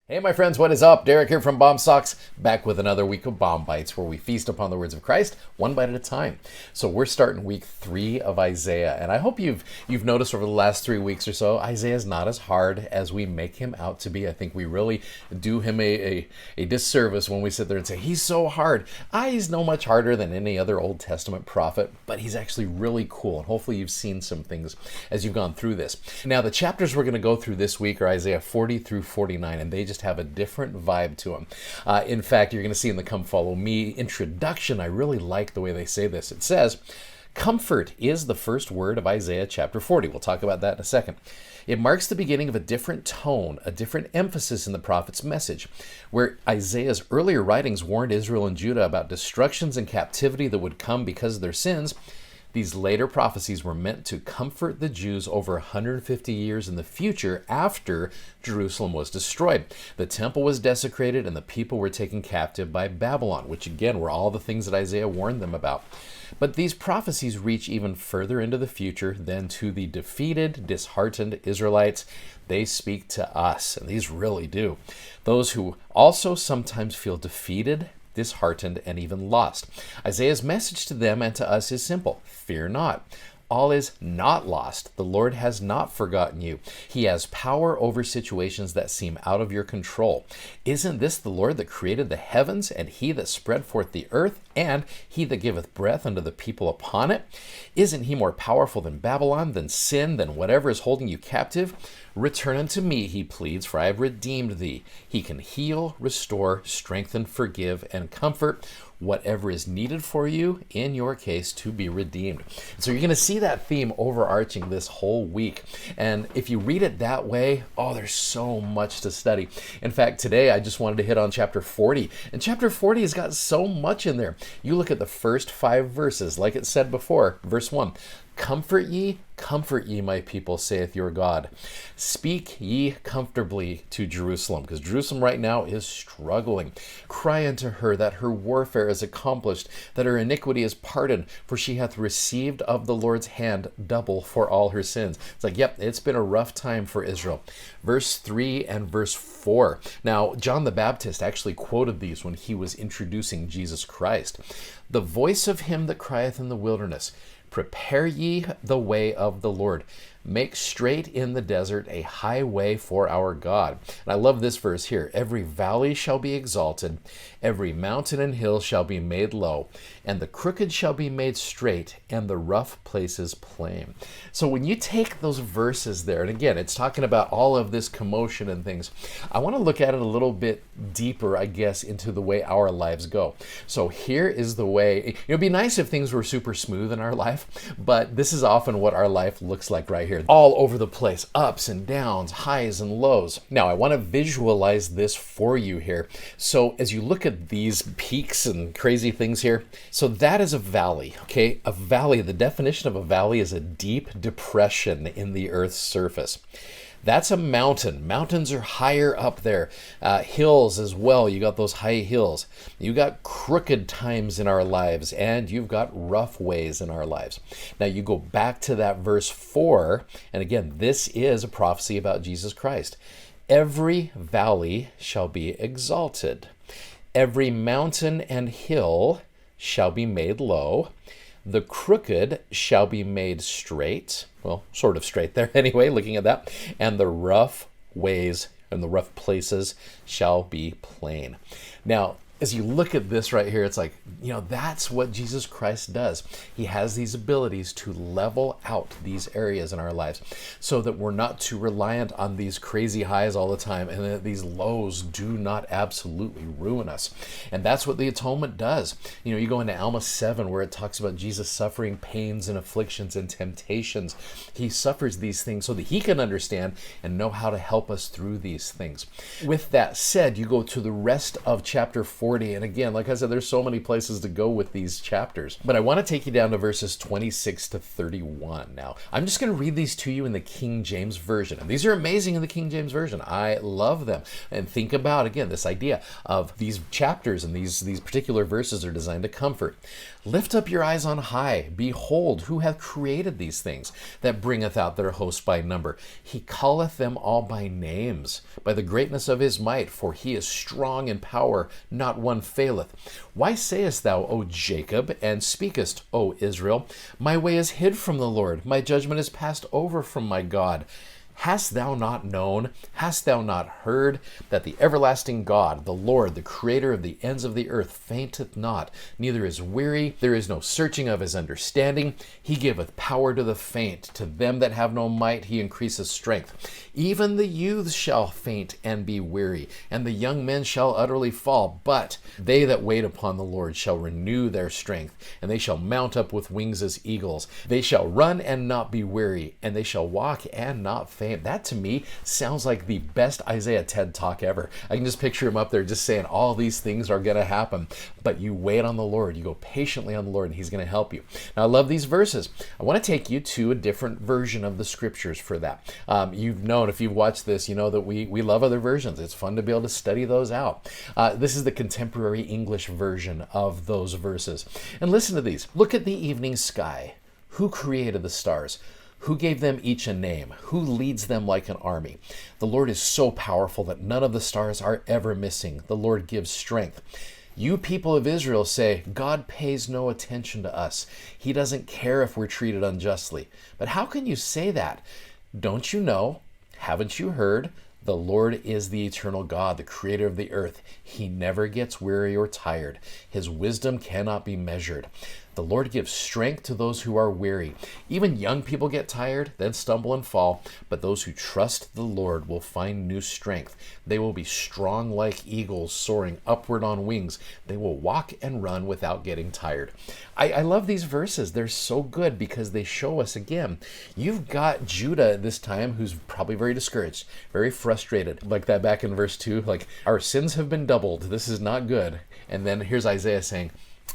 Hey my friends, what is up? Derek here from Bomb Socks, back with another week of Bomb Bites where we feast upon the words of Christ, one bite at a time. So we're starting week 3 of Isaiah, and I hope you've noticed over the last 3 weeks or so, Isaiah is not as hard as we make him out to be. I think we really do him a disservice when we sit there and say, he's so hard. He's no much harder than any other Old Testament prophet, but he's actually really cool, and hopefully you've seen some things as you've gone through this. Now, the chapters we're going to go through this week are Isaiah 40 through 49, and they just have a different vibe to them. In fact, you're going to see in the Come Follow Me introduction, I really like the way they say this. It says, comfort is the first word of Isaiah chapter 40. We'll talk about that in a second. It marks the beginning of a different tone, a different emphasis in the prophet's message. Where Isaiah's earlier writings warned Israel and Judah about destructions and captivity that would come because of their sins, these later prophecies were meant to comfort the Jews over 150 years in the future after Jerusalem was destroyed. The temple was desecrated and the people were taken captive by Babylon, which again were all the things that Isaiah warned them about. But these prophecies reach even further into the future than to the defeated, disheartened Israelites. They speak to us, and these really do. Those who also sometimes feel defeated, disheartened, and even lost. Isaiah's message to them and to us is simple. Fear not. All is not lost. The Lord has not forgotten you. He has power over situations that seem out of your control. Isn't this the Lord that created the heavens, and he that spread forth the earth, and he that giveth breath unto the people upon it? Isn't he more powerful than Babylon, than sin, than whatever is holding you captive? Return unto me, he pleads, for I have redeemed thee. He can heal, restore, strengthen, forgive, and comfort whatever is needed for you, in your case, to be redeemed. So you're going to see that theme overarching this whole week. And if you read it that way, there's so much to study. In fact, today I just wanted to hit on chapter 40. And chapter 40 has got so much in there. You look at the first 5 verses, like it said before, verse 1. Comfort ye, my people, saith your God. Speak ye comfortably to Jerusalem, because Jerusalem right now is struggling. Cry unto her that her warfare is accomplished, that her iniquity is pardoned, for she hath received of the Lord's hand double for all her sins. It's like, yep, it's been a rough time for Israel. Verse 3 and verse 4. Now, John the Baptist actually quoted these when he was introducing Jesus Christ. The voice of him that crieth in the wilderness, prepare ye the way of the Lord. Make straight in the desert a highway for our God. And I love this verse here. Every valley shall be exalted, every mountain and hill shall be made low, and the crooked shall be made straight, and the rough places plain. So when you take those verses there, and again, it's talking about all of this commotion and things, I want to look at it a little bit deeper, I guess, into the way our lives go. So here is the way. It'd be nice if things were super smooth in our life, but this is often what our life looks like right here. All over the place, ups and downs, highs and lows. Now, I want to visualize this for you here. So as you look at these peaks and crazy things here, so that is a valley, okay? A valley, the definition of a valley is a deep depression in the Earth's surface. That's a mountain. Mountains are higher up there. Hills as well. You got those high hills. You got crooked times in our lives, and you've got rough ways in our lives. Now you go back to that verse 4, and again, this is a prophecy about Jesus Christ. Every valley shall be exalted. Every mountain and hill shall be made low. The crooked shall be made straight. Well, sort of straight there anyway, looking at that. And the rough ways and the rough places shall be plain. Now, as you look at this right here, it's like, that's what Jesus Christ does. He has these abilities to level out these areas in our lives so that we're not too reliant on these crazy highs all the time, and that these lows do not absolutely ruin us. And that's what the atonement does. You go into Alma 7 where it talks about Jesus suffering pains and afflictions and temptations. He suffers these things so that he can understand and know how to help us through these things. With that said, you go to the rest of chapter 4 40. And again, like I said, there's so many places to go with these chapters. But I want to take you down to verses 26 to 31. Now, I'm just going to read these to you in the King James Version. And these are amazing in the King James Version. I love them. And think about, again, this idea of these chapters and these particular verses are designed to comfort. Lift up your eyes on high. Behold, who hath created these things, that bringeth out their host by number. He calleth them all by names, by the greatness of his might, for he is strong in power, not one faileth. Why sayest thou, O Jacob, and speakest, O Israel, my way is hid from the Lord, my judgment is passed over from my God? Hast thou not known, hast thou not heard, that the everlasting God, the Lord, the creator of the ends of the earth, fainteth not, neither is weary, there is no searching of his understanding. He giveth power to the faint, to them that have no might he increaseth strength. Even the youths shall faint and be weary, and the young men shall utterly fall. But they that wait upon the Lord shall renew their strength, and they shall mount up with wings as eagles. They shall run and not be weary, and they shall walk and not faint. That to me sounds like the best Isaiah TED Talk ever. I can just picture him up there just saying all these things are going to happen, but you wait on the Lord. You go patiently on the Lord, and he's going to help you. Now, I love these verses. I want to take you to a different version of the scriptures for that. You've known, if you've watched this, you know that we love other versions. It's fun to be able to study those out. This is the contemporary English version of those verses. And listen to these. Look at the evening sky. Who created the stars? Who gave them each a name? Who leads them like an army? The Lord is so powerful that none of the stars are ever missing. The Lord gives strength. You people of Israel say, God pays no attention to us. He doesn't care if we're treated unjustly. But how can you say that? Don't you know? Haven't you heard? The Lord is the eternal God, the creator of the earth. He never gets weary or tired. His wisdom cannot be measured. The Lord gives strength to those who are weary. Even young people get tired, then stumble and fall, but those who trust the Lord will find new strength. They will be strong like eagles, soaring upward on wings. They will walk and run without getting tired. I love these verses. They're so good because they show us, again, you've got Judah at this time who's probably very discouraged, very frustrated. Like that back in verse 2, like, our sins have been doubled. This is not good. And then here's Isaiah saying,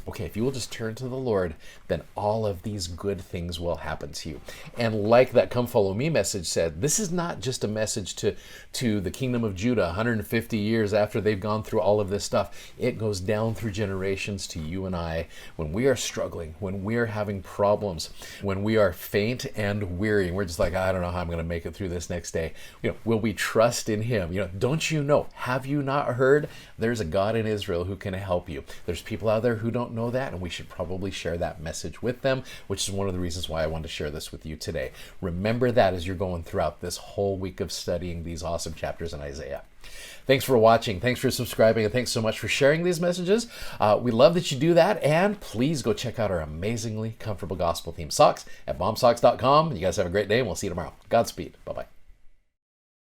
okay, if you will just turn to the Lord, then all of these good things will happen to you. And like that Come Follow Me message said, this is not just a message to the kingdom of Judah 150 years after they've gone through all of this stuff. It goes down through generations to you and I when we are struggling, when we are having problems, when we are faint and weary, and we're just like, I don't know how I'm going to make it through this next day. Will we trust in him? Don't you know? Have you not heard? There's a God in Israel who can help you. There's people out there who don't know that, and we should probably share that message with them, which is one of the reasons why I wanted to share this with you today. Remember that as you're going throughout this whole week of studying these awesome chapters in Isaiah. Thanks for watching. Thanks for subscribing. And thanks so much for sharing these messages. We love that you do that. And please go check out our amazingly comfortable gospel themed socks at BOM-BITES.com. You guys have a great day, and we'll see you tomorrow. Godspeed. Bye-bye.